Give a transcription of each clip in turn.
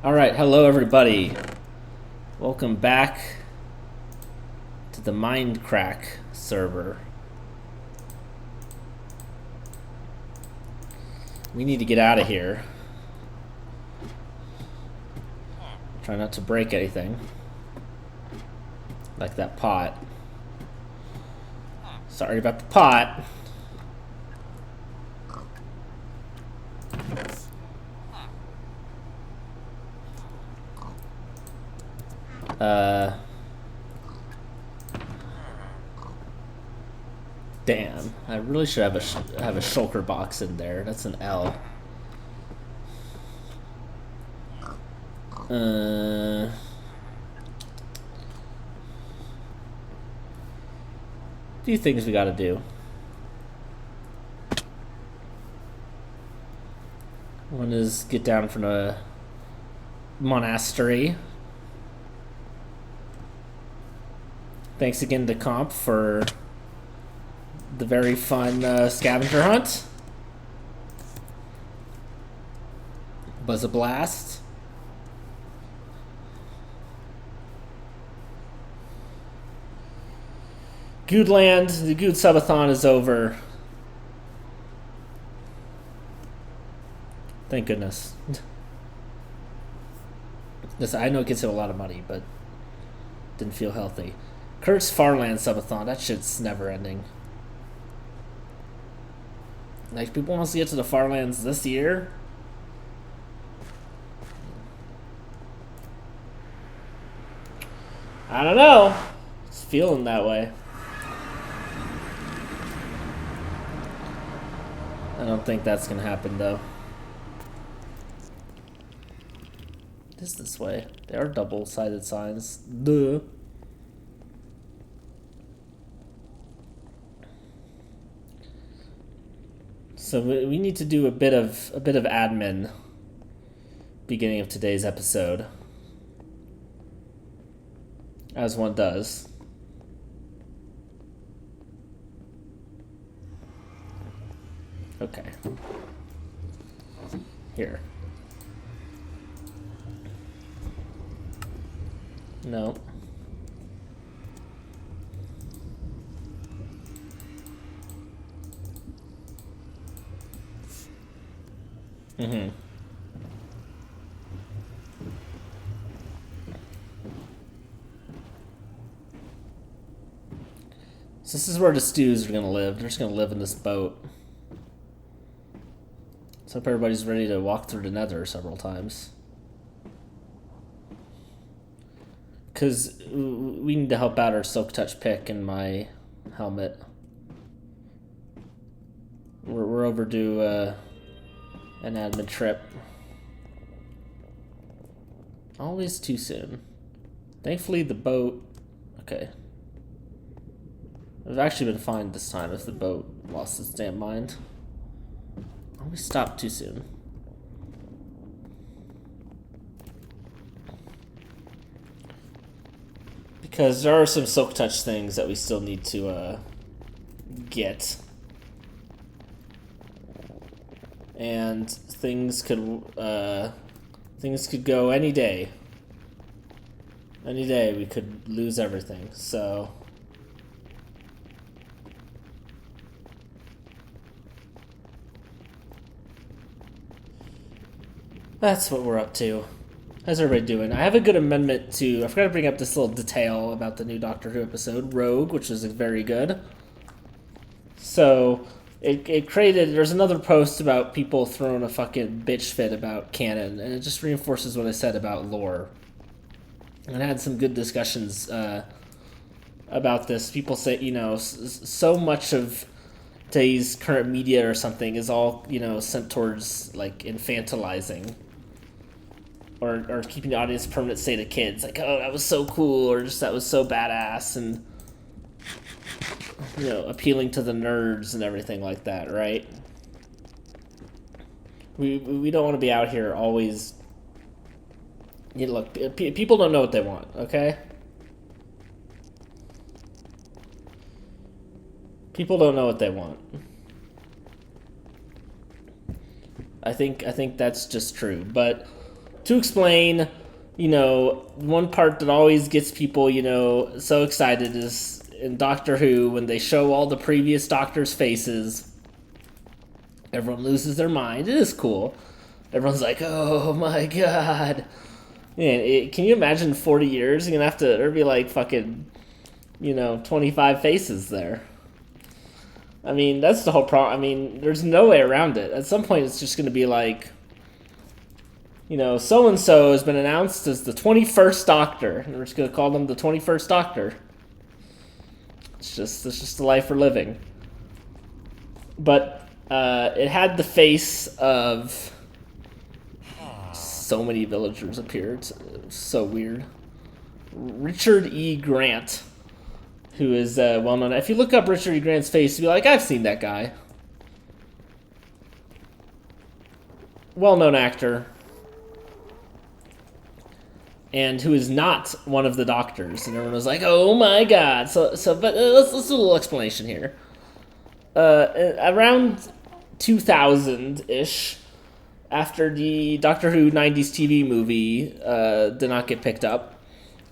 Alright, hello everybody. Welcome back to the Mindcrack server. We need to get out of here. Try not to break anything. Like that pot. Sorry about the pot. Damn. I really should have a shulker box in there. That's an L. Few things we gotta do. One is get down from a monastery. Thanks again to Comp for the very fun scavenger hunt. Was a blast. Goodland, the Good Subathon is over. Thank goodness. This, I know it gets him a lot of money, but didn't feel healthy. Kurt's Farland Subathon, that shit's never ending. Like, people want to get to the Farlands this year? I don't know. It's feeling that way. I don't think that's gonna happen, though. It is this way. They are double-sided signs. Duh. So we need to do a bit of admin beginning of today's episode, as one does. Okay. Here. No. Mm-hmm. So this is where the stews are gonna live. They're just gonna live in this boat. So hope everybody's ready to walk through the nether several times. Because we need to help out our Silk Touch pick and my helmet. We're overdue an admin trip. Always too soon. Thankfully the boat... Okay. I've actually been fine this time if the boat lost its damn mind. Always stopped too soon. Because there are some Silk Touch things that we still need to get. And things could go any day. Any day we could lose everything, so... That's what we're up to. How's everybody doing? I have a good amendment to... I forgot to bring up this little detail about the new Doctor Who episode, Rogue, which is very good. So... It created... There's another post about people throwing a fucking bitch fit about canon, and it just reinforces what I said about lore. And I had some good discussions about this. People say, you know, so much of today's current media or something is all, you know, sent towards, like, infantilizing. Or keeping the audience permanent state of kids. Like, oh, that was so cool, or just that was so badass, and... You know, appealing to the nerds and everything like that, right? We don't want to be out here always... You know, look, people don't know what they want, okay? People don't know what they want. I think that's just true, but to explain, one part that always gets people, so excited is in Doctor Who when they show all the previous Doctors' faces. Everyone loses their mind. It is cool. Everyone's like, oh my god. Man, can you imagine 40 years? You're going to have to, there'd be like fucking, 25 faces there. I mean, that's the whole problem. I mean, there's no way around it. At some point, it's just going to be like, so-and-so has been announced as the 21st Doctor. And we're just going to call them the 21st Doctor. It's just the life we're living. But it had the face of... So many villagers appeared. It was so weird. Richard E. Grant, who is well known. If you look up Richard E. Grant's face, you'll be like, I've seen that guy. Well-known actor. And who is not one of the Doctors. And everyone was like, oh my god. But let's do a little explanation here. Around 2000-ish, after the Doctor Who 90s TV movie did not get picked up,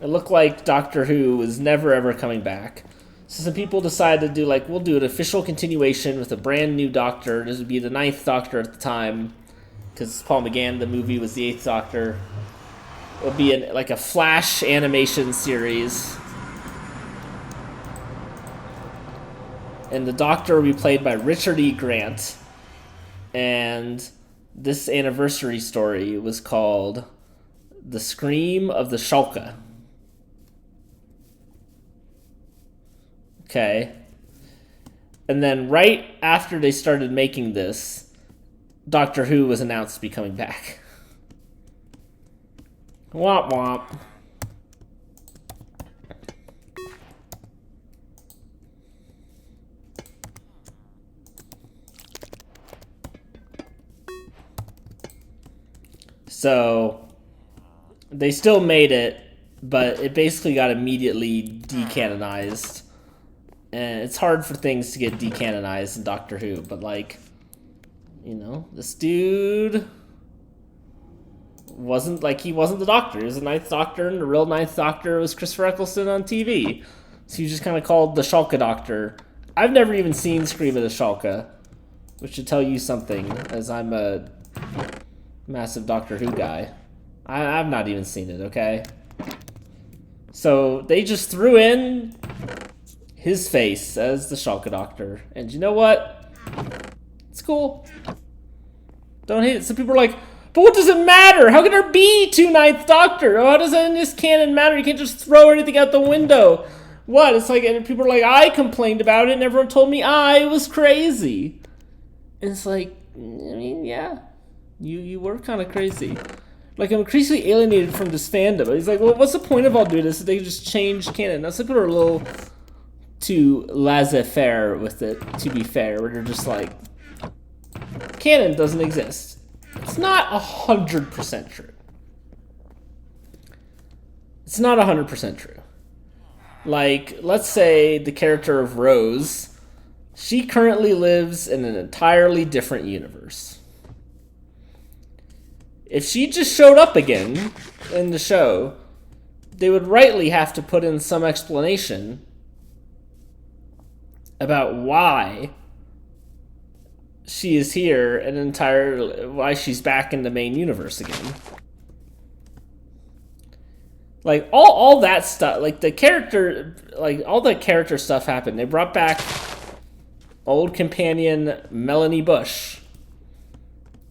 it looked like Doctor Who was never ever coming back. So some people decided to do we'll do an official continuation with a brand new Doctor. This would be the 9th Doctor at the time, because Paul McGann, the movie, was the 8th Doctor. It would be a Flash animation series. And the Doctor would be played by Richard E. Grant. And this anniversary story was called The Scream of the Shulka. Okay. And then right after they started making this, Doctor Who was announced to be coming back. Womp womp. So they still made it, but it basically got immediately decanonized. And it's hard for things to get decanonized in Doctor Who, but this dude wasn't the Doctor. He was the 9th Doctor, and the real 9th Doctor was Christopher Eccleston on TV. So he was just kind of called the Shulka Doctor. I've never even seen Scream of the Shulka, which should tell you something, as I'm a massive Doctor Who guy. I've not even seen it, okay? So they just threw in his face as the Shulka Doctor. And you know what? It's cool. Don't hate it. Some people are like, but what does it matter? How can there be 2 9th Doctor? How does that in this canon matter? You can't just throw anything out the window. What? It's like, and people are like, I complained about it and everyone told me I was crazy. And it's like, I mean, yeah. You were kind of crazy. I'm increasingly alienated from this fandom. He's like, well, what's the point of all doing this if they just change canon? Now, some people are a little too laissez-faire with it, to be fair, where they're just like, canon doesn't exist. It's not 100% true. It's not 100% true. Let's say the character of Rose, she currently lives in an entirely different universe. If she just showed up again in the show, they would rightly have to put in some explanation about why she is here and why she's back in the main universe again. All that stuff, all the character stuff happened. They brought back old companion Melanie Bush,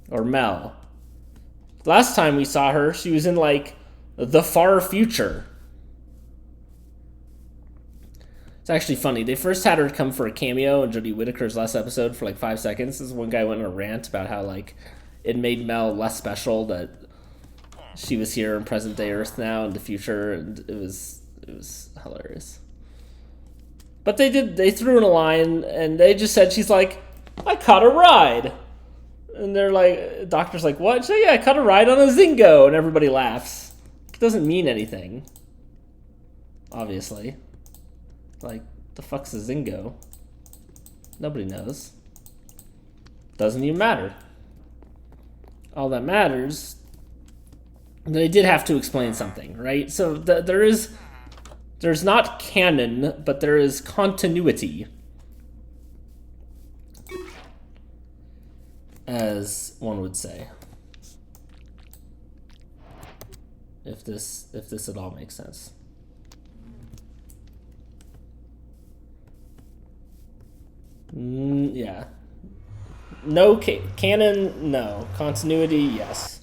or Mel. Last time we saw her, she was in the far future. It's actually funny. They first had her come for a cameo in Jodie Whittaker's last episode for 5 seconds. This one guy went on a rant about how it made Mel less special that she was here in present day Earth now in the future, and it was hilarious. But they threw in a line and they just said she's like, I caught a ride. And they're like, doctor's like, what? So yeah, I caught a ride on a Zingo, and everybody laughs. It doesn't mean anything. Obviously. The fuck's a Zingo? Nobody knows. Doesn't even matter. All that matters they did have to explain something, right? So there's not canon, but there is continuity, as one would say. If this at all makes sense. Yeah. No canon, no. Continuity, yes.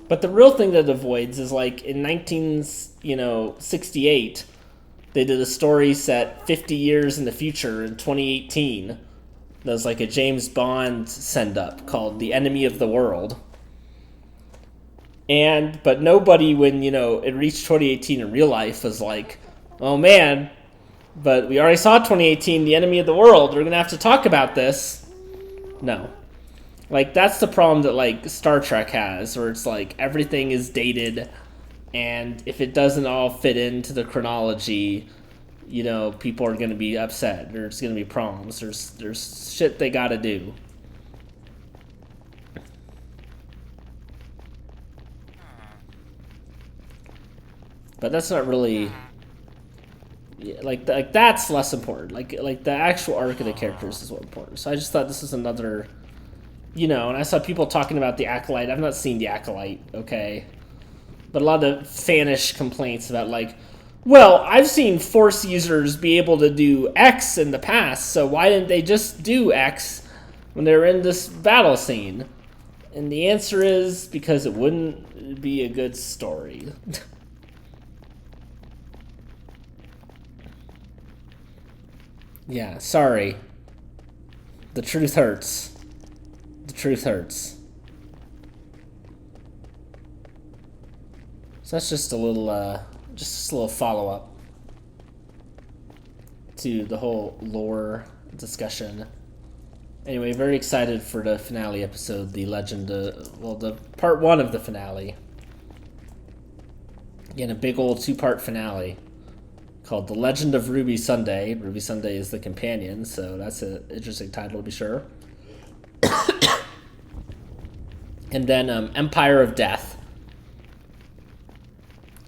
But the real thing that avoids is like in 1968, they did a story set 50 years in the future in 2018. That was like a James Bond send-up called The Enemy of the World. But nobody, when, it reached 2018 in real life, was like, oh man, but we already saw 2018, The Enemy of the World. We're going to have to talk about this. No. Like, that's the problem that, like, Star Trek has, where it's like everything is dated, and if it doesn't all fit into the chronology, people are going to be upset. There's going to be problems. There's shit they got to do. But that's not really, like that's less important. Like the actual arc of the characters is what important. So I just thought this was another, and I saw people talking about the Acolyte. I've not seen the Acolyte, okay, but a lot of fanish complaints about like, well, I've seen Force users be able to do X in the past, so why didn't they just do X when they were in this battle scene? And the answer is because it wouldn't be a good story. Yeah, sorry. The truth hurts. The truth hurts. So that's just a little follow-up to the whole lore discussion. Anyway, very excited for the finale episode, the the part 1 of the finale. Again, a big old 2-part finale called The Legend of Ruby Sunday. Ruby Sunday is the companion, so that's an interesting title to be sure. And then Empire of Death.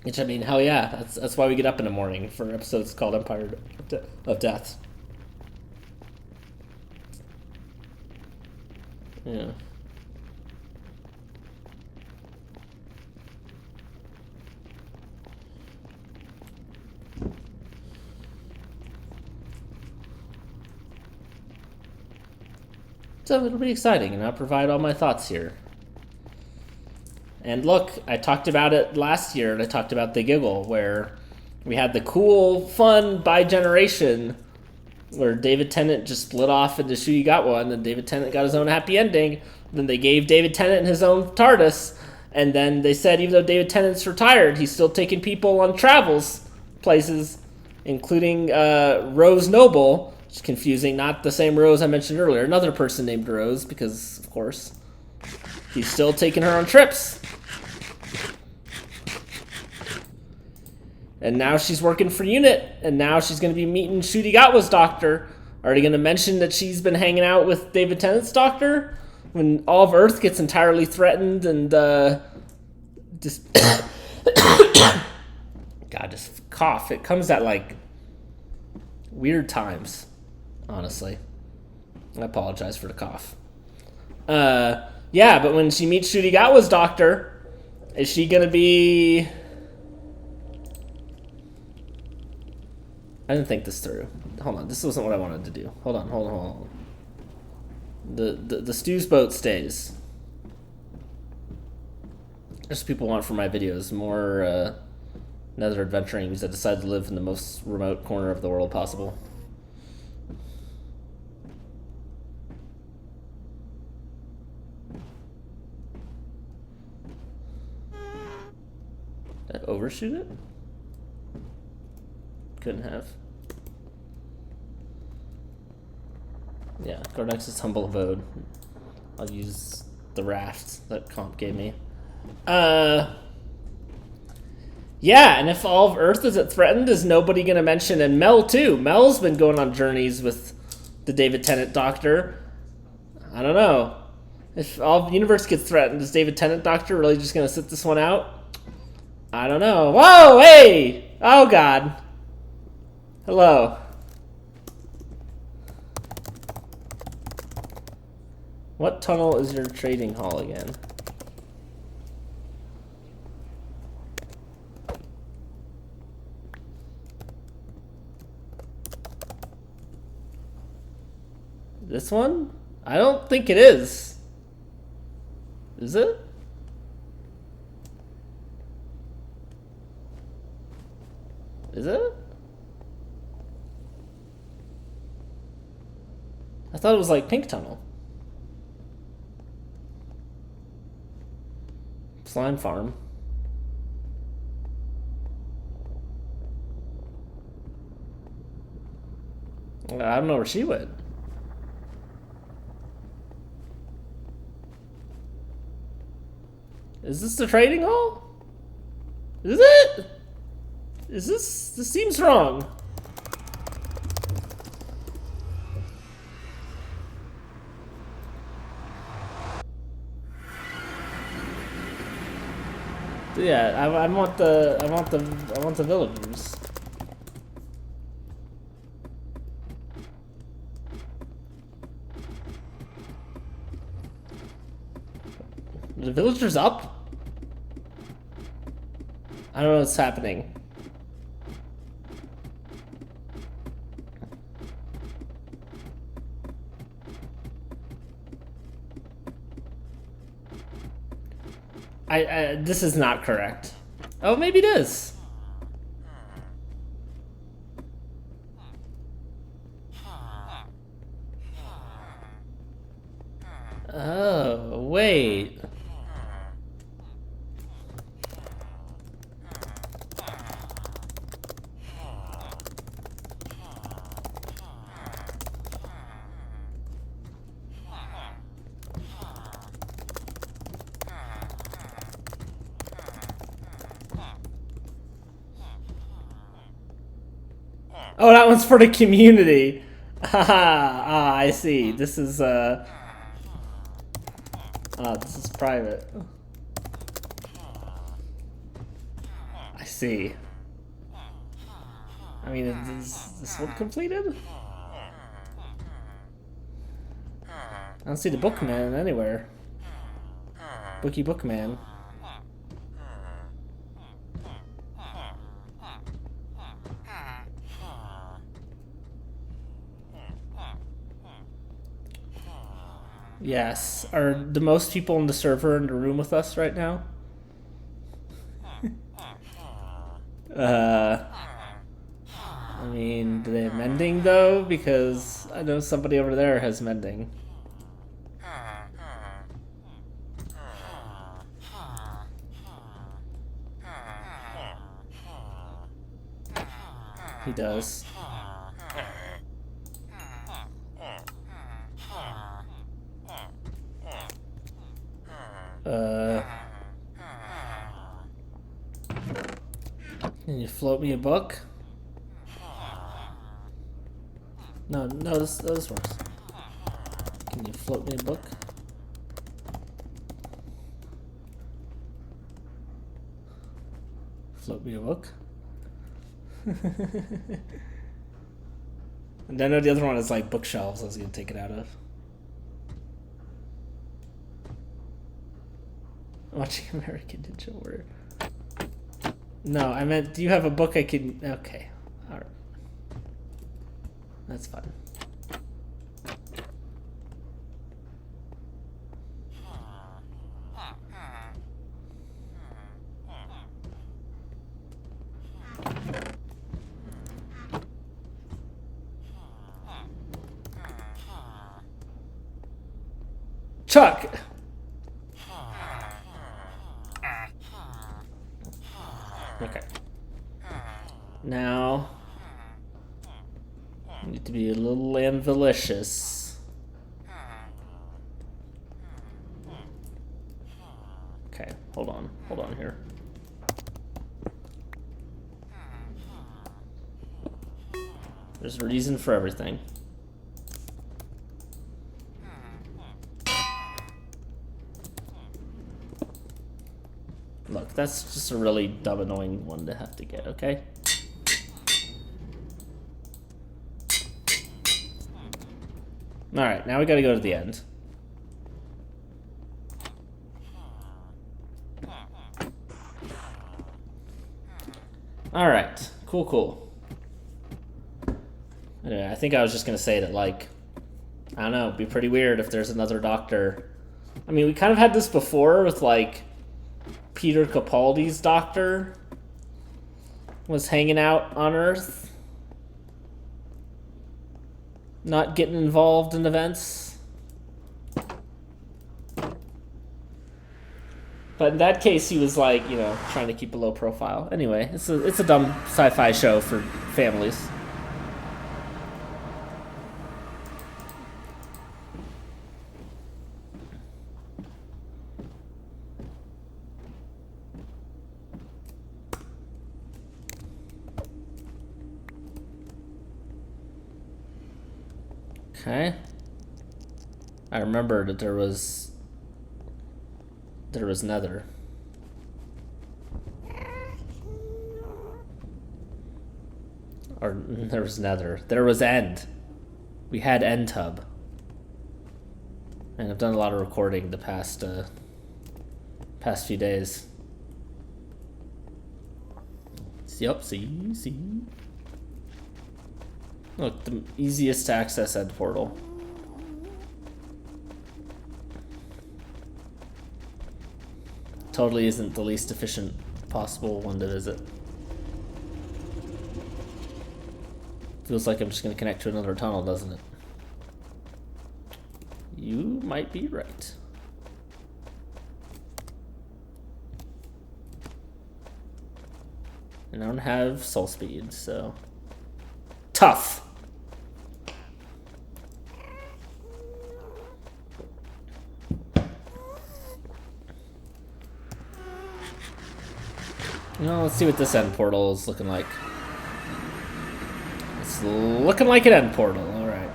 Which, I mean, hell yeah, that's why we get up in the morning for episodes called Empire of Death. Yeah. So it'll be exciting, and I'll provide all my thoughts here. And look, I talked about it last year, and I talked about the giggle, where we had the cool, fun bi-generation, where David Tennant just split off into Shu You Got One, and David Tennant got his own happy ending. Then they gave David Tennant his own TARDIS, and then they said even though David Tennant's retired, he's still taking people on travels places, including Rose Noble. It's confusing, not the same Rose I mentioned earlier. Another person named Rose, because, of course, he's still taking her on trips. And now she's working for UNIT, and now she's going to be meeting Ncuti Gatwa's doctor. Are they going to mention that she's been hanging out with David Tennant's doctor? When all of Earth gets entirely threatened and, just... God, just cough. It comes at, like, weird times. Honestly, I apologize for the cough. Yeah, but when she meets Ncuti Gatwa's doctor, is she gonna be? I didn't think this through. Hold on, this wasn't what I wanted to do. Hold on. The Stew's boat stays. That's what people want from my videos. More nether adventurings that decide to live in the most remote corner of the world possible. Did I overshoot it? Couldn't have. Yeah, Gordex's humble abode. I'll use the raft that Comp gave me. Yeah, Yeah, and if all of Earth is threatened, is nobody going to mention? And Mel, too. Mel's been going on journeys with the David Tennant Doctor. I don't know. If all the universe gets threatened, is David Tennant Doctor really just going to sit this one out? I don't know. Whoa, hey! Oh, God. Hello. What tunnel is your trading hall again? This one? I don't think it is. Is it? Is it? I thought it was like Pink Tunnel. Slime Farm. I don't know where she went. Is this the trading hall? Is it? Is this? This seems wrong. Yeah, I want the villagers. The villagers up? I don't know what's happening. This is not correct. Oh, maybe it is. Oh, wait. Oh, that one's for the community. Ah, I see. This is this is private. I see. I mean, is this one completed? I don't see the bookman anywhere. Bookman. Yes. Are the most people in the server in the room with us right now? I mean, do they have mending though? Because I know somebody over there has mending. He does. Can you float me a book? No, this works. Can you float me a book? Float me a book? And I know the other one is like bookshelves I was gonna take it out of. Watching American Ninja Warrior. No, I meant, do you have a book I can... Okay. Alright. That's fine. Chuck! Okay. Now, I need to be a little ambitious. Okay, hold on here. There's a reason for everything. Look, that's just a really dumb, annoying one to have to get, okay? Alright, now we gotta go to the end. Alright, cool. Anyway, I think I was just gonna say that, like, I don't know, it'd be pretty weird if there's another doctor. I mean, we kind of had this before with, like, Peter Capaldi's doctor was hanging out on Earth, not getting involved in events. But in that case, he was like, you know, trying to keep a low profile. Anyway, it's a dumb sci-fi show for families. Okay. I remember that there was Nether. Or there was Nether. There was End. We had End Hub. And I've done a lot of recording the past few days. Yup, see. Look, the easiest to access End portal. Totally isn't the least efficient possible one to visit. Feels like I'm just gonna connect to another tunnel, doesn't it? You might be right. And I don't have soul speed, so... Tough! Well, let's see what this end portal is looking like. It's looking like an end portal, alright.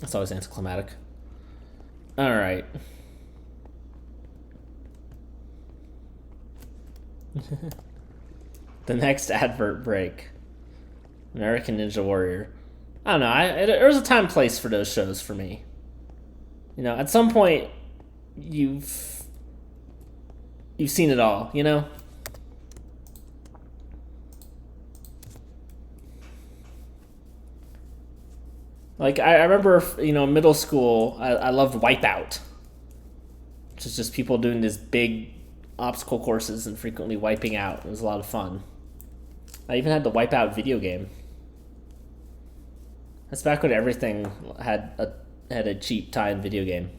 That's always anticlimactic. Alright. The next advert break. American Ninja Warrior. I don't know, there's a time and place for those shows for me. You know, at some point, you've seen it all, you know? Like, I remember, you know, middle school, I loved Wipeout. Which is just people doing these big obstacle courses and frequently wiping out. It was a lot of fun. I even had the Wipeout video game. That's back when everything had a cheap tie-in video game.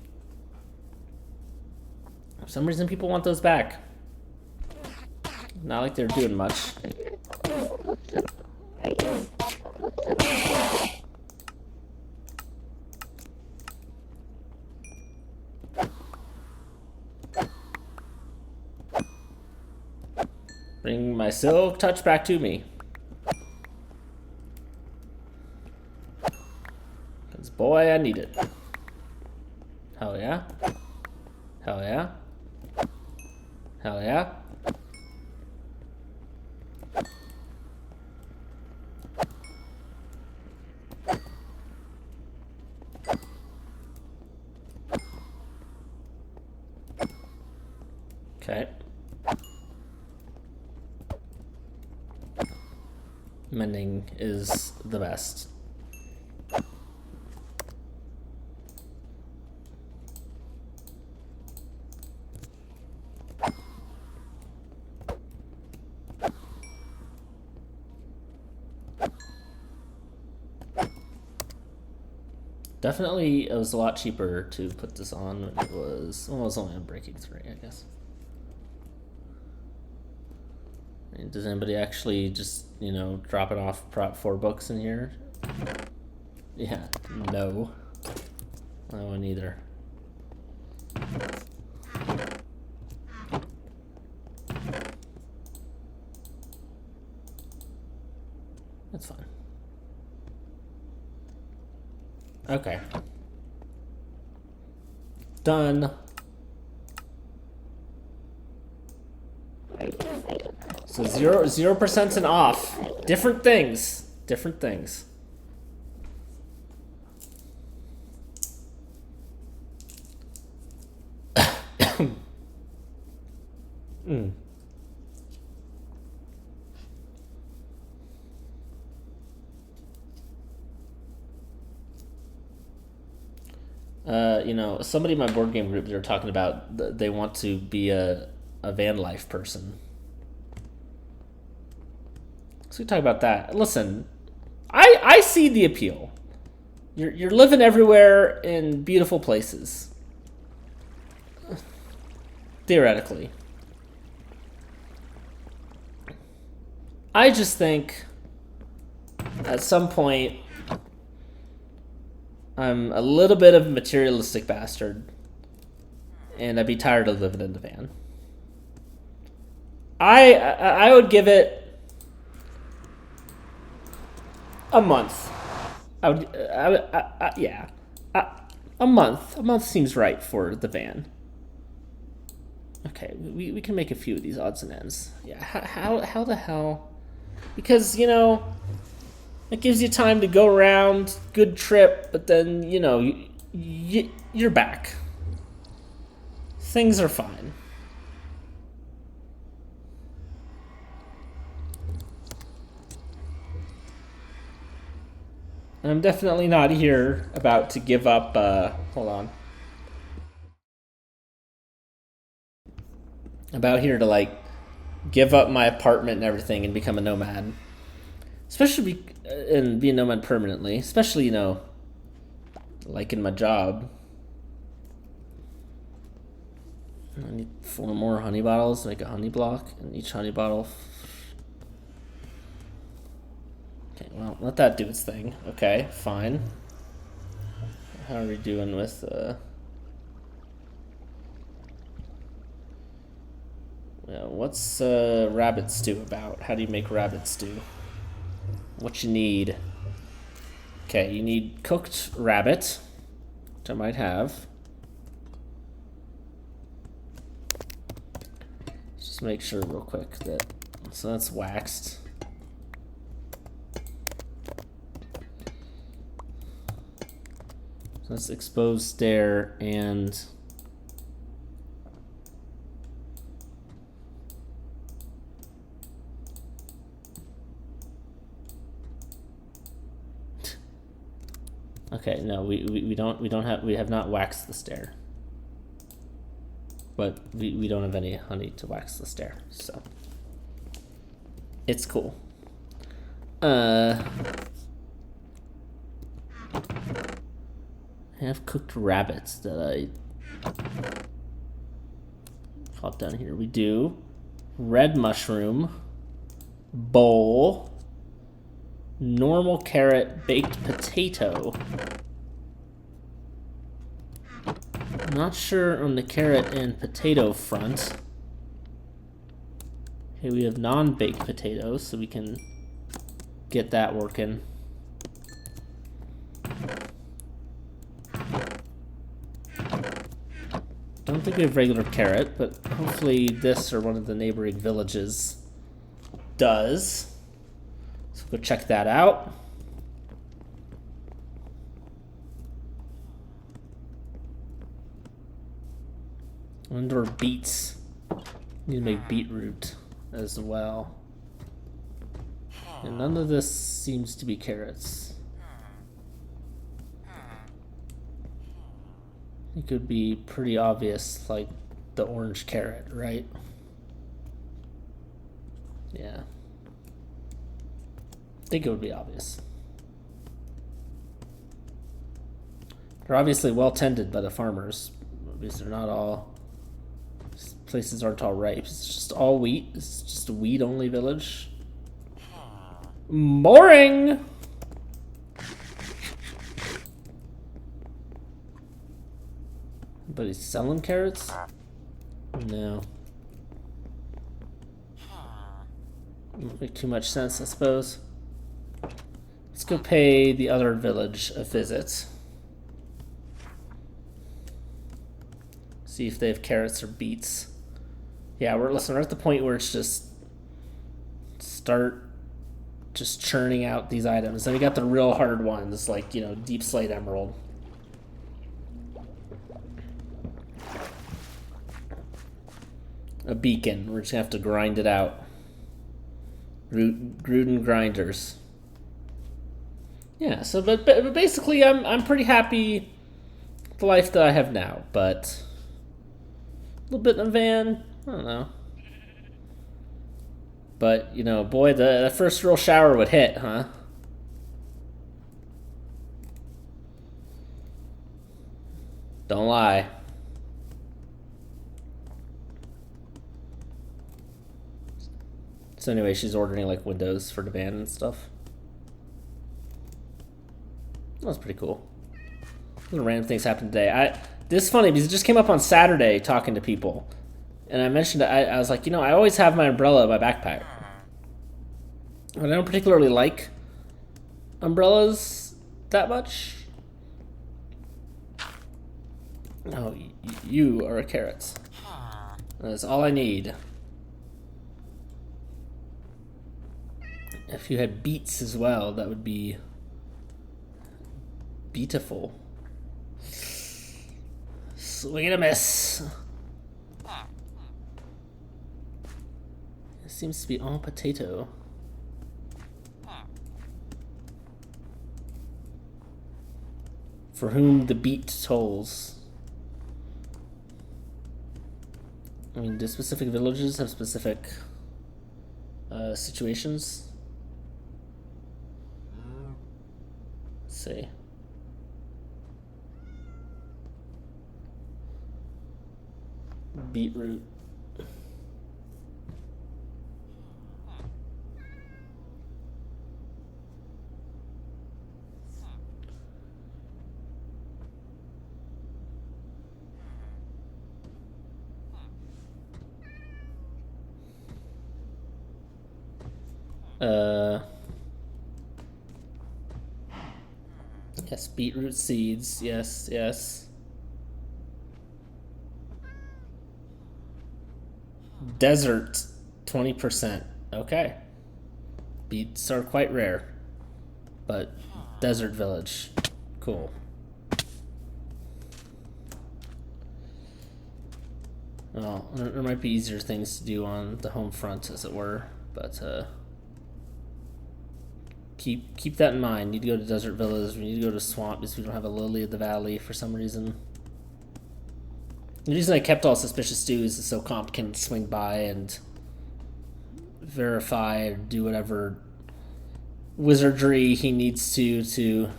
For some reason, people want those back. Not like they're doing much. Bring my silk touch back to me. 'Cause boy, I need it. Hell yeah. Hell yeah. Hell yeah. Okay. Mending is the best. Definitely, it was a lot cheaper to put this on when it was only on Breaking 3, I guess. I mean, does anybody actually just, you know, dropping off Prop 4 books in here? Yeah, no. I wouldn't either. That's fine. Okay. Done. So 0% and off. Different things. Different things. You know, somebody in my board game group, they're talking about they want to be a van life person. So we talk about that. Listen, I see the appeal. You're living everywhere in beautiful places. Theoretically. I just think at some point I'm a little bit of a materialistic bastard, and I'd be tired of living in the van. I would give it a month. Yeah, a month. A month seems right for the van. Okay, we can make a few of these odds and ends. Yeah, how the hell? Because, you know, it gives you time to go around, good trip, but then, you know, you're back. Things are fine. And I'm definitely not here about to give up, hold on. About here to, like, give up my apartment and everything and become a nomad. Especially, and be a nomad permanently. Especially, you know, like in my job. I need 4 more honey bottles to make a honey block, and each honey bottle. Okay, well, let that do its thing. Okay, fine. How are we doing with, yeah, what's rabbit stew about? How do you make rabbit stew? What you need? Okay, you need cooked rabbit, which I might have. Just make sure real quick that, so that's waxed. So that's exposed stair and okay, no, we have not waxed the stair. But we don't have any honey to wax the stair, so it's cool. I have cooked rabbits that I pop down here. We do red mushroom, bowl, normal carrot, baked potato. Not sure on the carrot and potato front. Okay, we have non-baked potatoes, so we can get that working. Don't think we have regular carrot, but hopefully this or one of the neighboring villages does. So go check that out. Indoor beets. Need to make beetroot as well. And none of this seems to be carrots. It could be pretty obvious, like the orange carrot, right? Yeah. I think it would be obvious. They're obviously well tended by the farmers, because they're not all, places aren't all ripe. It's just all wheat. It's just a wheat only village. Boring. But he's selling carrots? No. Won't make too much sense, I suppose. Let's go pay the other village a visit. See if they have carrots or beets. Yeah, we're at the point where it's just start just churning out these items. Then we got the real hard ones, like, you know, deep slate emerald. A beacon. We're just gonna have to grind it out. Gruden grinders. Yeah. So, but basically, I'm pretty happy with the life that I have now. But a little bit in a van. I don't know. But you know, boy, the first real shower would hit, huh? Don't lie. So anyway, she's ordering like windows for the van and stuff. That was pretty cool. Little random things happened today. This is funny because it just came up on Saturday talking to people. And I mentioned, I was like, you know, I always have my umbrella in my backpack. But I don't particularly like umbrellas that much. Oh, you are a carrot. That's all I need. If you had beets as well, that would be beautiful. Swing and a miss. It seems to be all potato. For whom the beet tolls. I mean, do specific villages have specific situations? Let's see. Beetroot. Yes, beetroot seeds. Yes, yes. Desert, 20%. Okay. Beets are quite rare. But desert village. Cool. Well, there might be easier things to do on the home front, as it were, but keep that in mind. You need to go to desert villas. We need to go to swamp because we don't have a lily of the valley for some reason. The reason I kept all suspicious stews is so Comp can swing by and verify or do whatever wizardry he needs to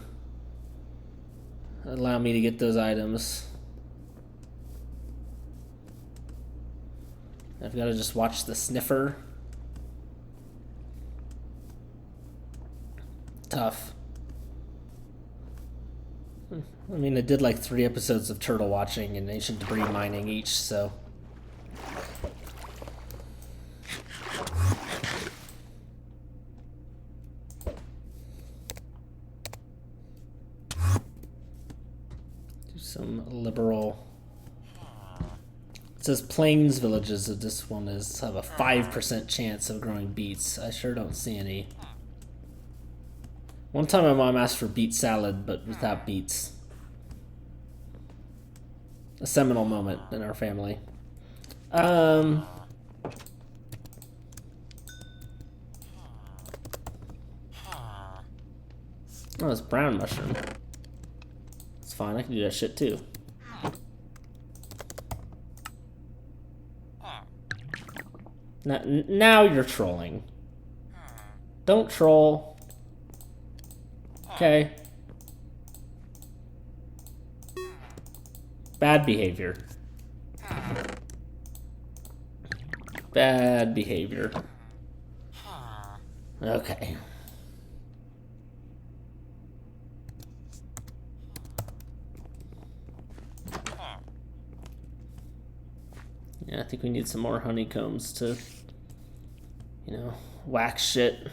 allow me to get those items. I've got to just watch the sniffer. Tough. I mean, I did like 3 episodes of turtle watching and ancient debris mining each, so. Do some liberal. It says plains villages of this one have a 5% chance of growing beets. I sure don't see any. One time my mom asked for beet salad, but without beets. A seminal moment in our family. Oh, it's brown mushroom. It's fine, I can do that shit too. Now you're trolling. Don't troll. Okay. Bad behavior. Bad behavior. Okay. Yeah, I think we need some more honeycombs to, you know, wax shit.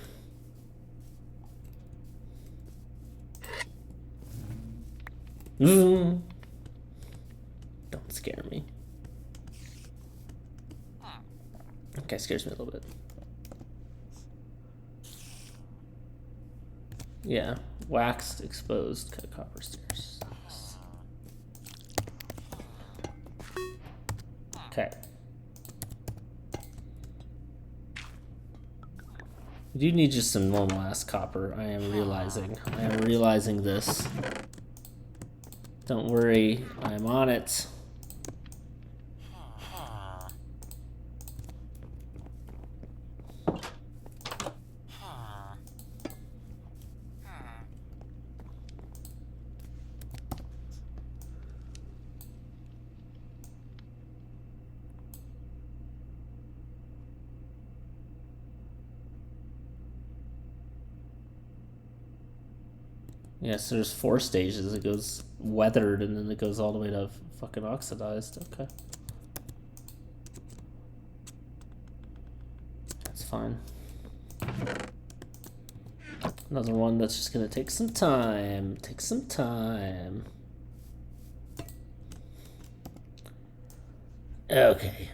Don't scare me. Okay, scares me a little bit. Yeah, waxed, exposed, cut copper stairs. Okay. We do need just some normal ass copper. I am realizing this. Don't worry, I'm on it. Yes, there's 4 stages. It goes weathered and then it goes all the way to fucking oxidized. Okay. That's fine. Another one that's just gonna take some time. Take some time. Okay.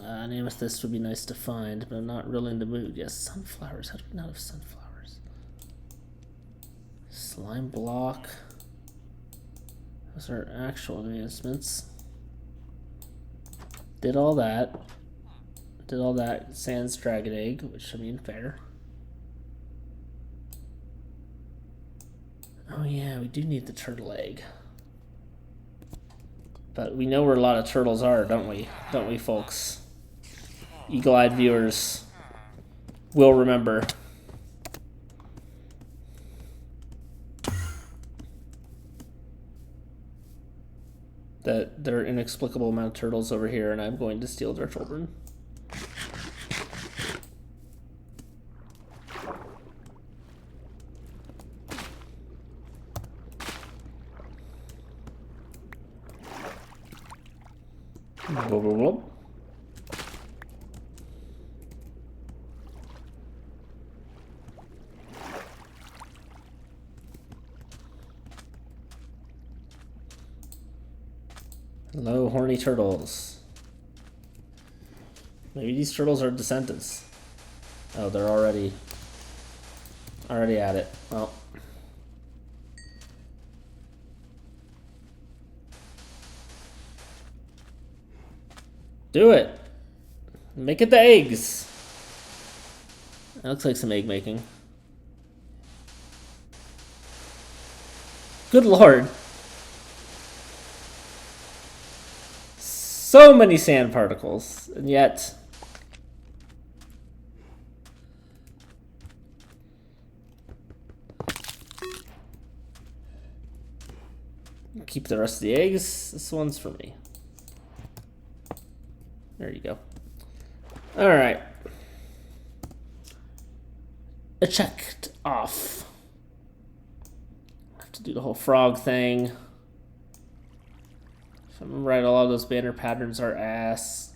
An amethyst would be nice to find, but I'm not really in the mood. Yes, sunflowers. How do we not have sunflowers? Slime block. Those are actual advancements. Did all that. Did all that. Sans dragon egg, which, I mean, fair. Oh yeah, we do need the turtle egg. But we know where a lot of turtles are, don't we? Don't we, folks? Eagle-eyed viewers will remember. That there are an inexplicable amount of turtles over here, and I'm going to steal their children. Blah, blah, blah. Hello, horny turtles. Maybe these turtles are descendants. Oh, they're already at it. Well. Do it. Make it the eggs. That looks like some egg making. Good lord. So many sand particles, and yet keep the rest of the eggs. This one's for me. There you go. All right. Checked off. I have to do the whole frog thing. If I'm right, a lot of those banner patterns are ass.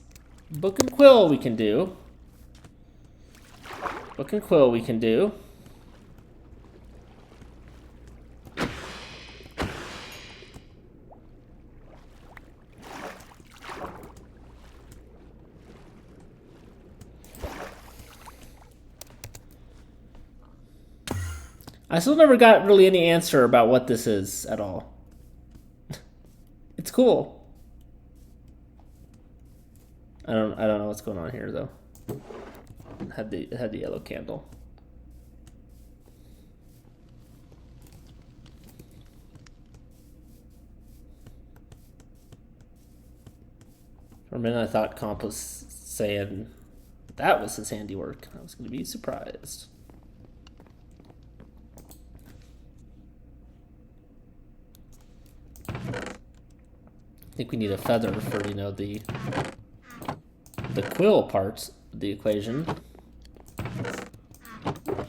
Book and quill we can do. Book and quill we can do. I still never got really any answer about what this is at all. It's cool. I don't know what's going on here though. It had the yellow candle. For a minute I thought Comp was saying that was his handiwork. I was going to be surprised. I think we need a feather for, you know, the quill part of the equation.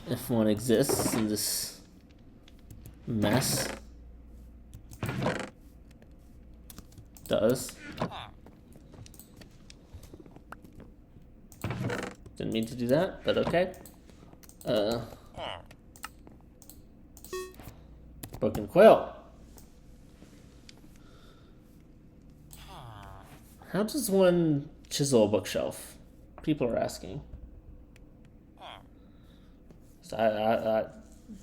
If one exists in this mess. Does. Didn't mean to do that, but okay. Book and quill. How does one chisel a bookshelf? People are asking. So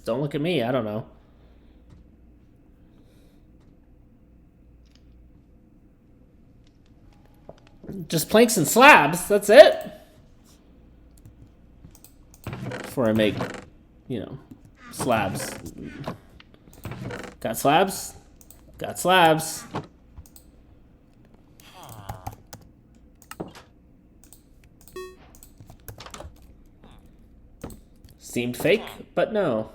don't look at me. I don't know. Just planks and slabs. That's it. Before I make, you know, slabs. Got slabs? Got slabs. Seemed fake, but no.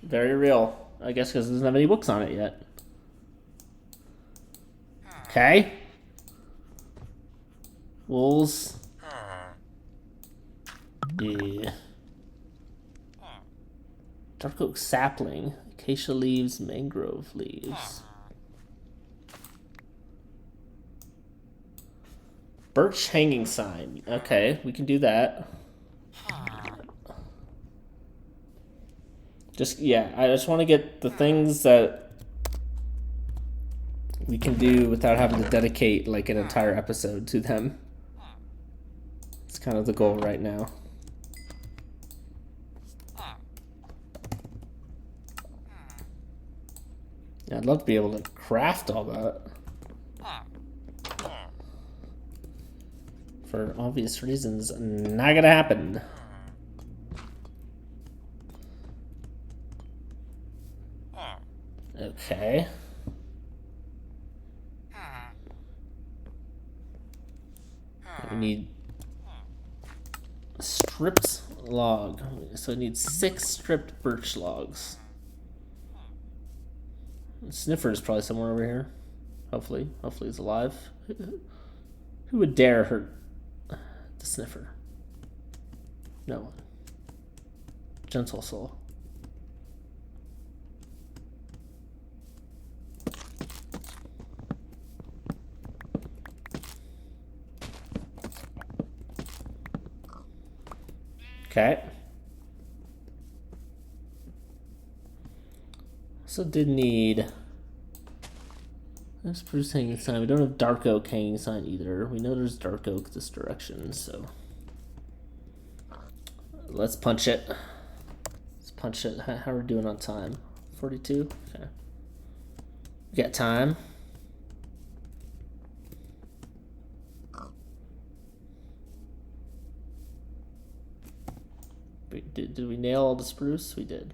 Very real. I guess because it doesn't have any books on it yet. Okay. Wolves. Yeah. Dark oak sapling. Acacia leaves, mangrove leaves. Birch hanging sign. Okay, we can do that. I just want to get the things that we can do without having to dedicate like an entire episode to them. It's kind of the goal right now. Yeah, I'd love to be able to craft all that. For obvious reasons, not gonna happen. Okay. We need stripped log. So we need 6 stripped birch logs. Sniffer is probably somewhere over here. Hopefully he's alive. Who would dare hurt the sniffer? No one. Gentle soul. Okay. Also did need spruce hanging sign. We don't have dark oak hanging sign either. We know there's dark oak this direction, so let's punch it. Let's punch it. How are we doing on time? 42? Okay. We got time. Did we nail all the spruce? We did.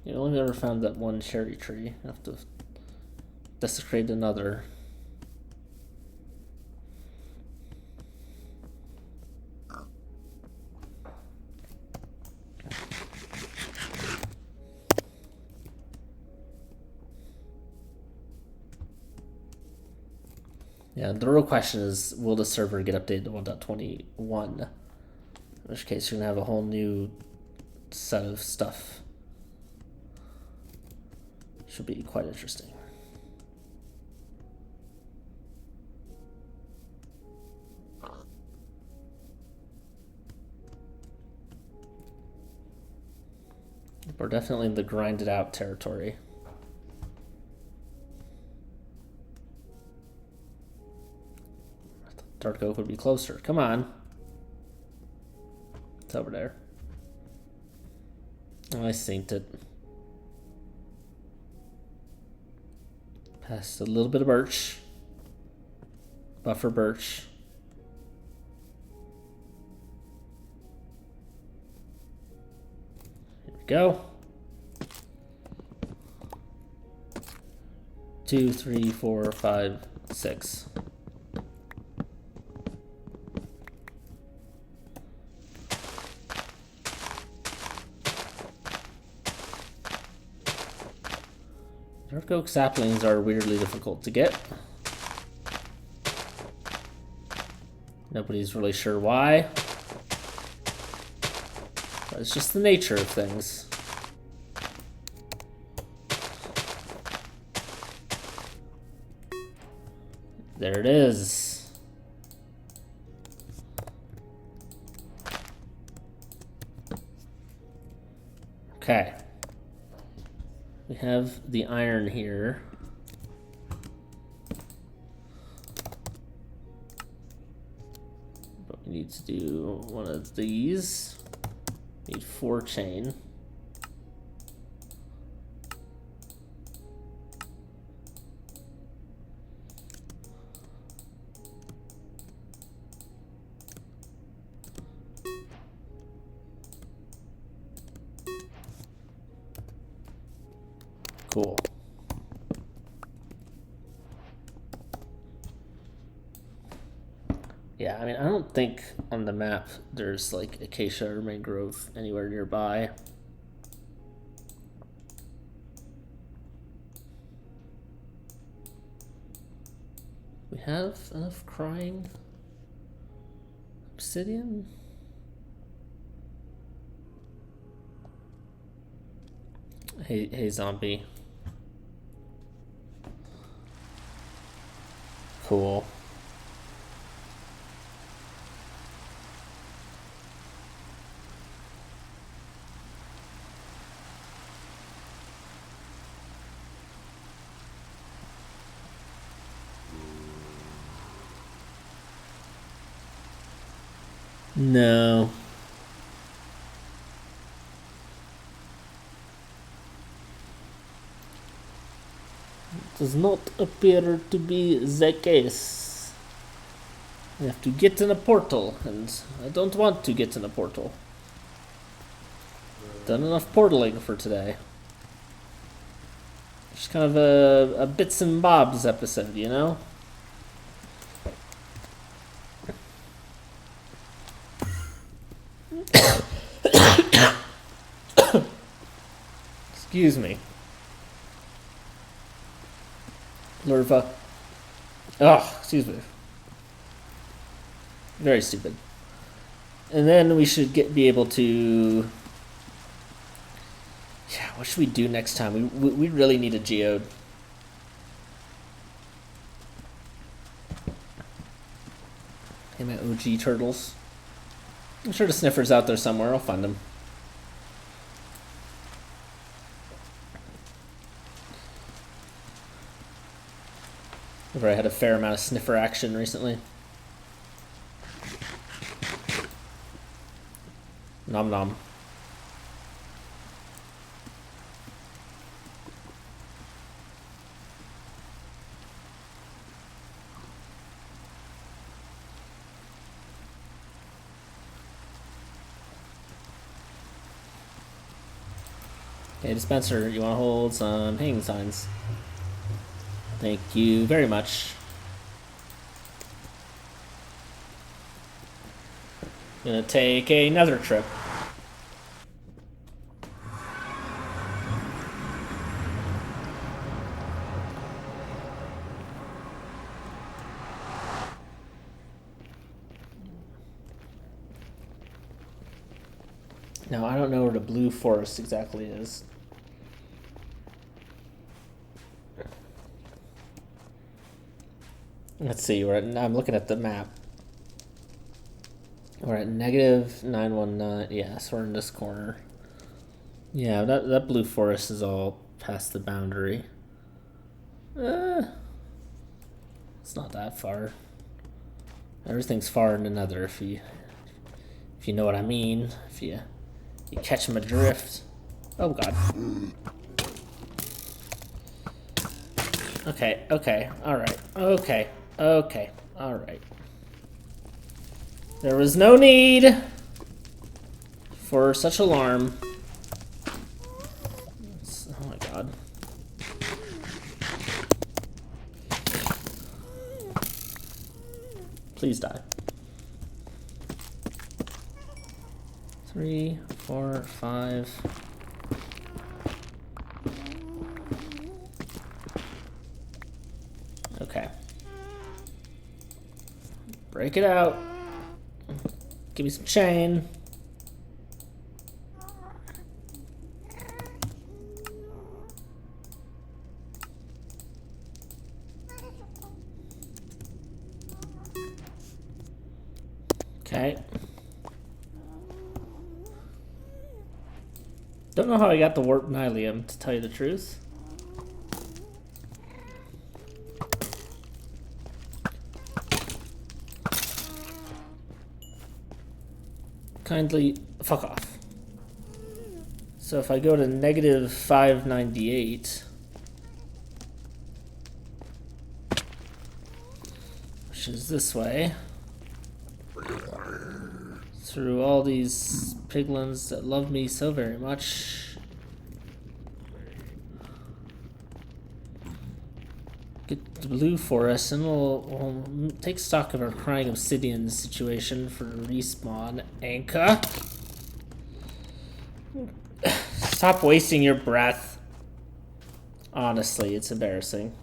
You know, only ever found that one cherry tree. I have to desecrate another. Yeah, the real question is, will the server get updated to 1.21? In which case, you're going to have a whole new set of stuff. Should be quite interesting. We're definitely in the grinded out territory. I thought Dark Oak would be closer. Come on. It's over there. Oh, I synced it. Passed a little bit of birch. Buffer birch. Here we go. 2, 3, 4, 5, 6. Dark oak saplings are weirdly difficult to get. Nobody's really sure why. But it's just the nature of things. There it is. Okay. We have the iron here. But we need to do one of these. Need 4 chain. Cool. Yeah, I mean, I don't think on the map there's like acacia or mangrove anywhere nearby. We have enough crying obsidian? Hey, zombie. Cool. No. Does not appear to be the case. I have to get in a portal, and I don't want to get in a portal. Done enough portaling for today. Just kind of a bits and bobs episode, you know? Excuse me. Lurva. Oh, excuse me. Very stupid. And then we should be able to... Yeah, what should we do next time? We really need a geode. Hey, my OG turtles. I'm sure the sniffer's out there somewhere. I'll find them. I've already had a fair amount of sniffer action recently. Nom nom. Okay, dispenser, you want to hold some hanging signs? Thank you very much. Gonna take another trip. Now, I don't know where the blue forest exactly is. Let's see, I'm looking at the map. We're at negative 919. Yeah, so we're in this corner. Yeah, that blue forest is all past the boundary. It's not that far. Everything's far in another if you know what I mean. If you catch my drift. Oh god. Okay, alright. Okay, alright. There was no need for such alarm. Oh my god. Please die. 3, 4, 5. Okay. Break it out. Give me some chain. Okay. don't know how I got the warp nylium, to tell you the truth. Kindly fuck off. So if I go to negative 598, which is this way, through all these piglins that love me so very much, get the blue forest, and we'll take stock of our crying obsidian situation for respawn anchor. Stop wasting your breath. Honestly, it's embarrassing.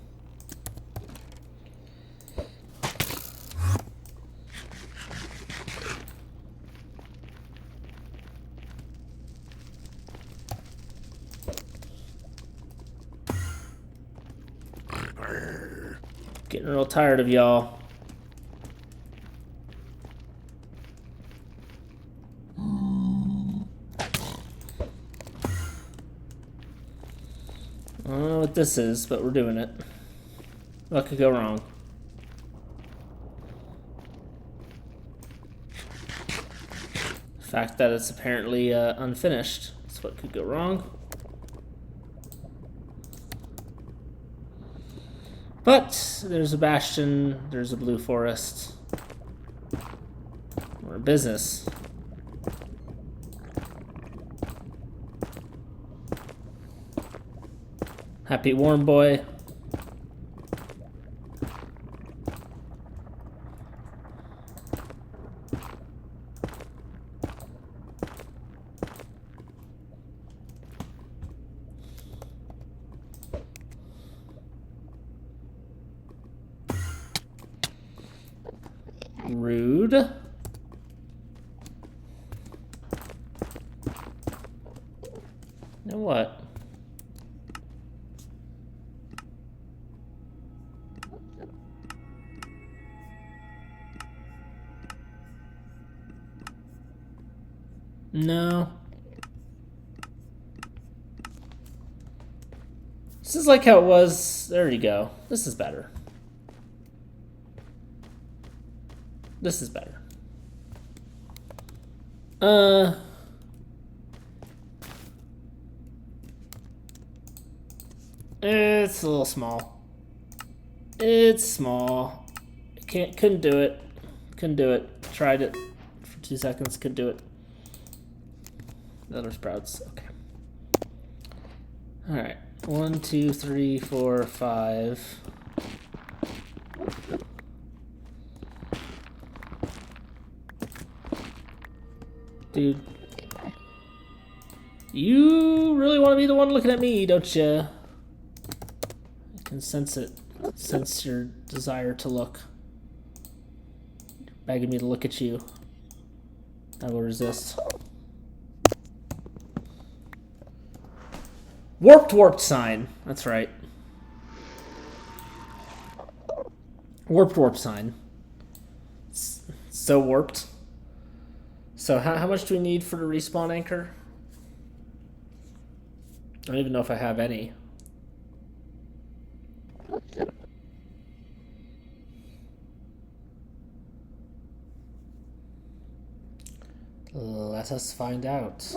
Getting real tired of y'all. I don't know what this is, but we're doing it. What could go wrong? The fact that it's apparently unfinished. That's what could go wrong. But there's a bastion, there's a blue forest. We're in business. Happy warm boy. Rude. Now what? No. This is like how it was. There you go. This is better. This is better. It's a little small. It's small. Couldn't do it. Couldn't do it. Tried it for 2 seconds. Couldn't do it. Other sprouts. Okay. All right. 1, 2, 3, 4, 5. Dude. You really want to be the one looking at me, don't you? I can sense it. Sense your desire to look. You're begging me to look at you. I will resist. Warped sign. That's right. Warped sign. It's so warped. So how much do we need for the respawn anchor? I don't even know if I have any. Let us find out.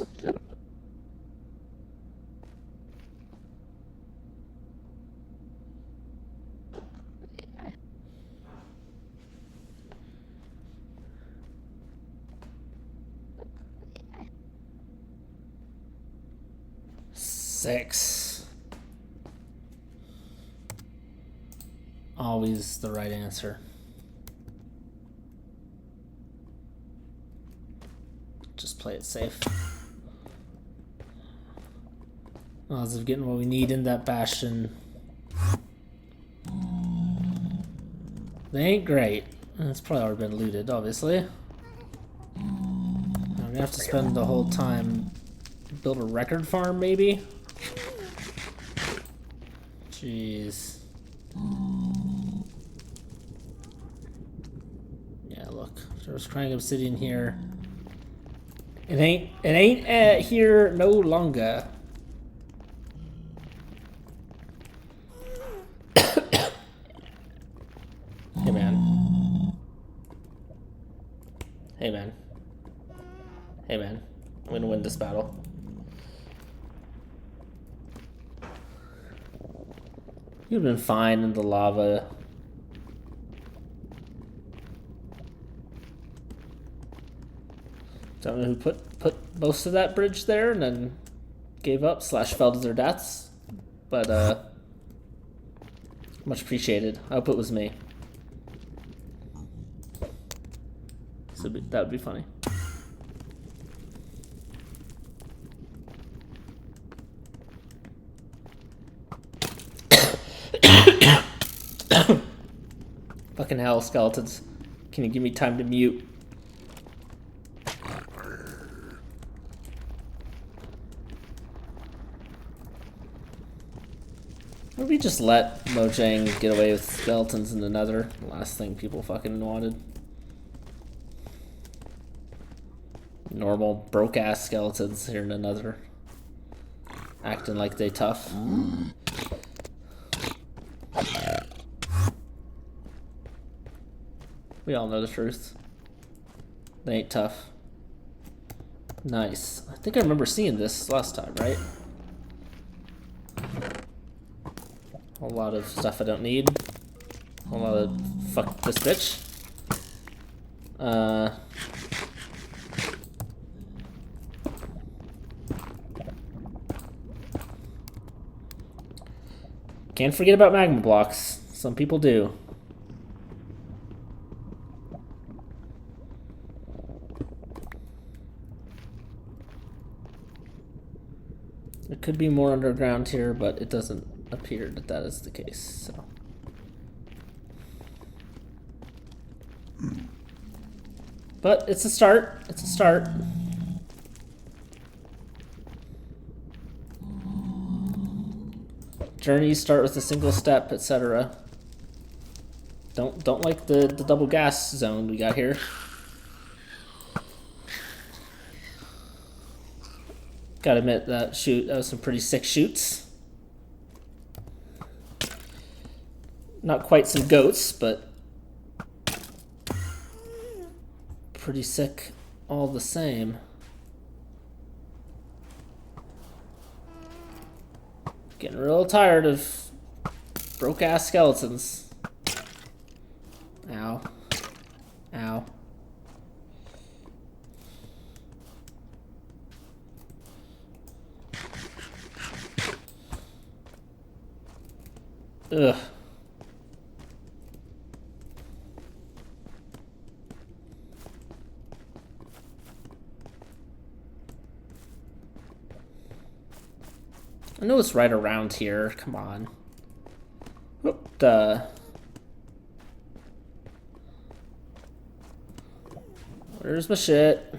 Six. Always the right answer. Just play it safe. Odds of getting what we need in that bastion. They ain't great. It's probably already been looted, obviously. I'm gonna have to spend the whole time build a record farm, maybe? Jeez. Yeah, look. There's crying obsidian here. It ain't here no longer. Hey, man. Hey, man. I'm gonna win this battle. You've been fine in the lava. Don't know who put most of that bridge there and then gave up / fell to their deaths. But, much appreciated. I hope it was me. So that would be funny. Fucking hell, skeletons. Can you give me time to mute? Or we just let Mojang get away with skeletons in the Nether. The last thing people fucking wanted. Normal broke-ass skeletons here in the Nether. Acting like they tough. We all know the truth. They ain't tough. Nice. I think I remember seeing this last time, right? A whole lot of stuff I don't need. A whole lot of fuck this bitch. Can't forget about magma blocks. Some people do. There could be more underground here, but it doesn't appear that that is the case, so. But it's a start. It's a start. Journeys start with a single step, etc. Don't like the double gas zone we got here. Gotta admit that was some pretty sick shoots. Not quite some goats, but pretty sick all the same. Getting real tired of broke-ass skeletons. Ow. Ow. Ugh. I know it's right around here. Come on. Whoop, Where's my shit?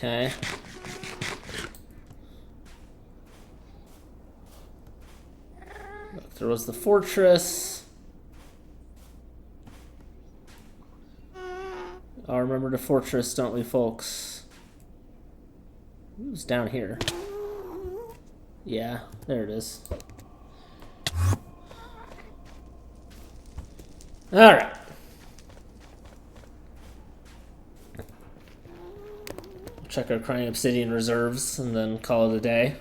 Okay. Look, there was the fortress. I'll remember the fortress, don't we, folks? Who's down here? Yeah, there it is. Alright. Check our crying obsidian reserves and then call it a day.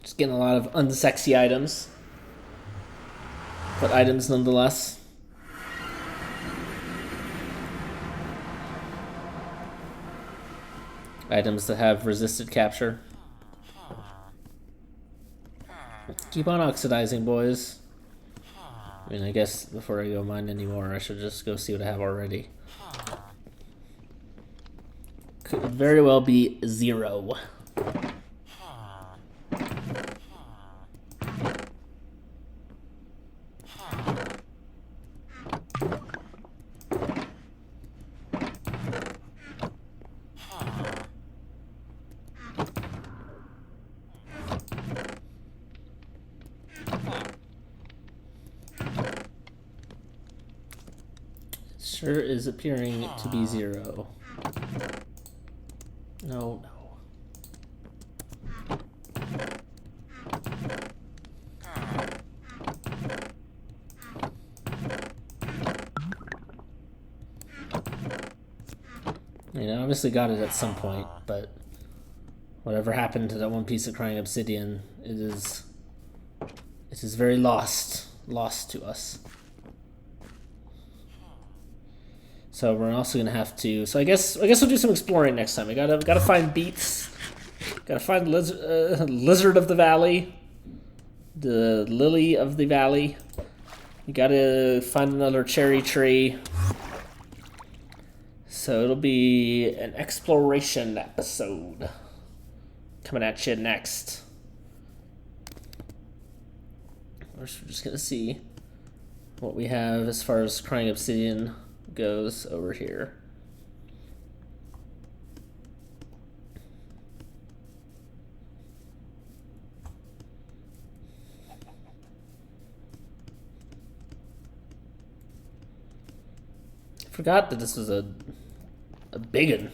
Just getting a lot of unsexy items, but items nonetheless. Items that have resisted capture. Keep on oxidizing, boys. I mean, I guess before I go mine anymore, I should just go see what I have already. Could very well be 0. sure is appearing to be 0. No, no. I mean, I obviously got it at some point, but whatever happened to that one piece of crying obsidian, it is very lost to us. So we're also gonna have to. So I guess we'll do some exploring next time. We gotta find beets. Gotta find lizard of the valley, the lily of the valley. You gotta find another cherry tree. So it'll be an exploration episode coming at you next. First, we're just gonna see what we have as far as crying obsidian goes over here. I forgot that this was a big one.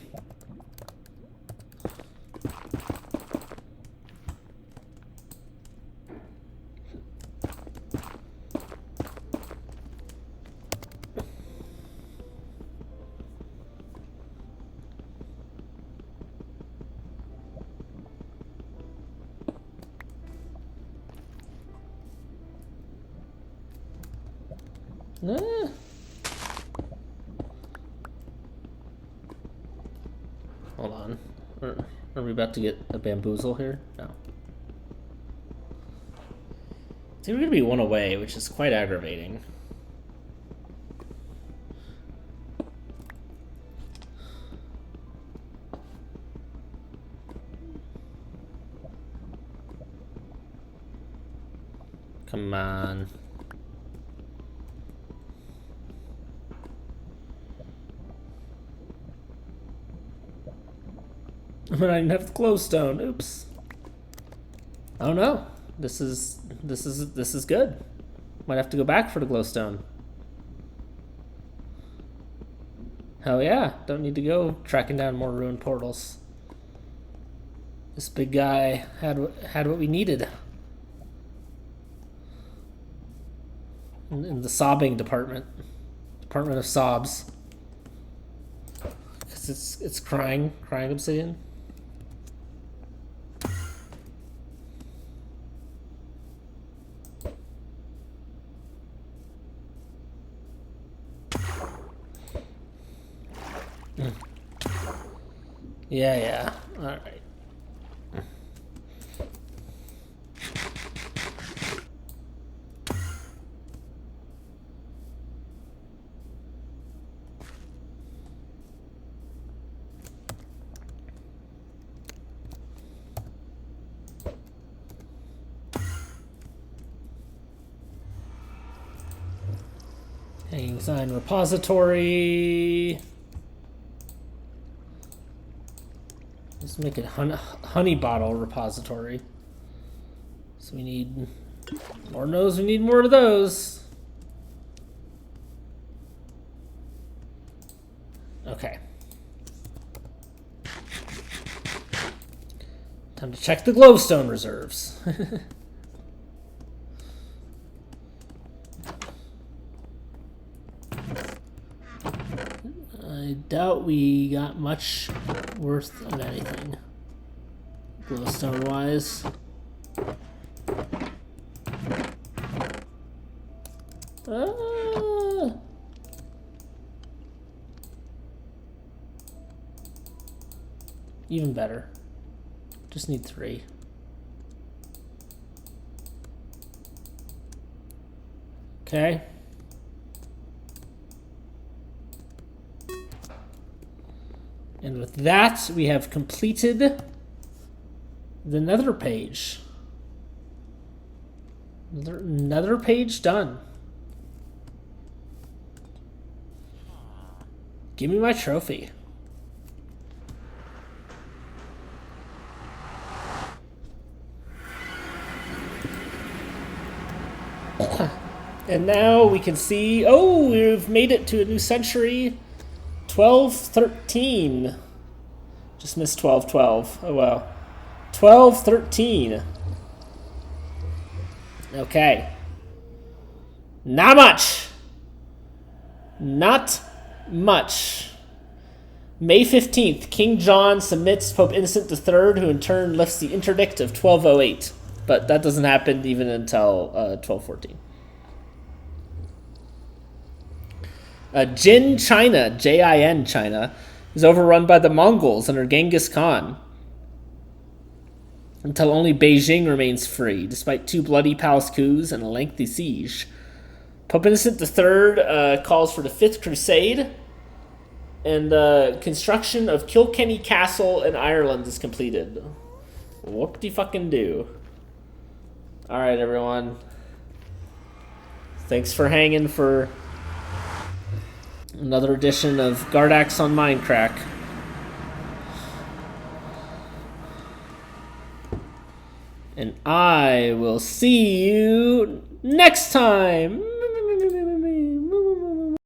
Hold on. Are we about to get a bamboozle here? No. I think we're gonna be one away, which is quite aggravating. Come on. I didn't have the glowstone. Oops. Oh no. This is good. Might have to go back for the glowstone. Hell yeah. Don't need to go tracking down more ruined portals. This big guy had what we needed. In the sobbing department. Department of sobs. Because it's crying obsidian. Yeah. All right. Hanging sign repository. Let's make it honey bottle repository. So we need, Lord knows we need more of those. Okay. Time to check the glowstone reserves. I doubt we got much worth of anything, glowstone wise. Even better. Just need 3. Okay. And with that, we have completed the nether page. Nether page done. Give me my trophy. And now we can see, oh, we've made it to a new century. 1213. Just missed 1212. Oh well. 1213. Okay. Not much. Not much. May 15th, King John submits Pope Innocent III, who in turn lifts the interdict of 1208. But that doesn't happen even until 1214. Jin China, Jin China, is overrun by the Mongols under Genghis Khan until only Beijing remains free, despite 2 bloody palace coups and a lengthy siege. Pope Innocent III calls for the Fifth Crusade, and construction of Kilkenny Castle in Ireland is completed. Whoop-de-fucking-do. Alright, everyone. Thanks for hanging for another edition of Gardax on Mindcrack. And I will see you next time!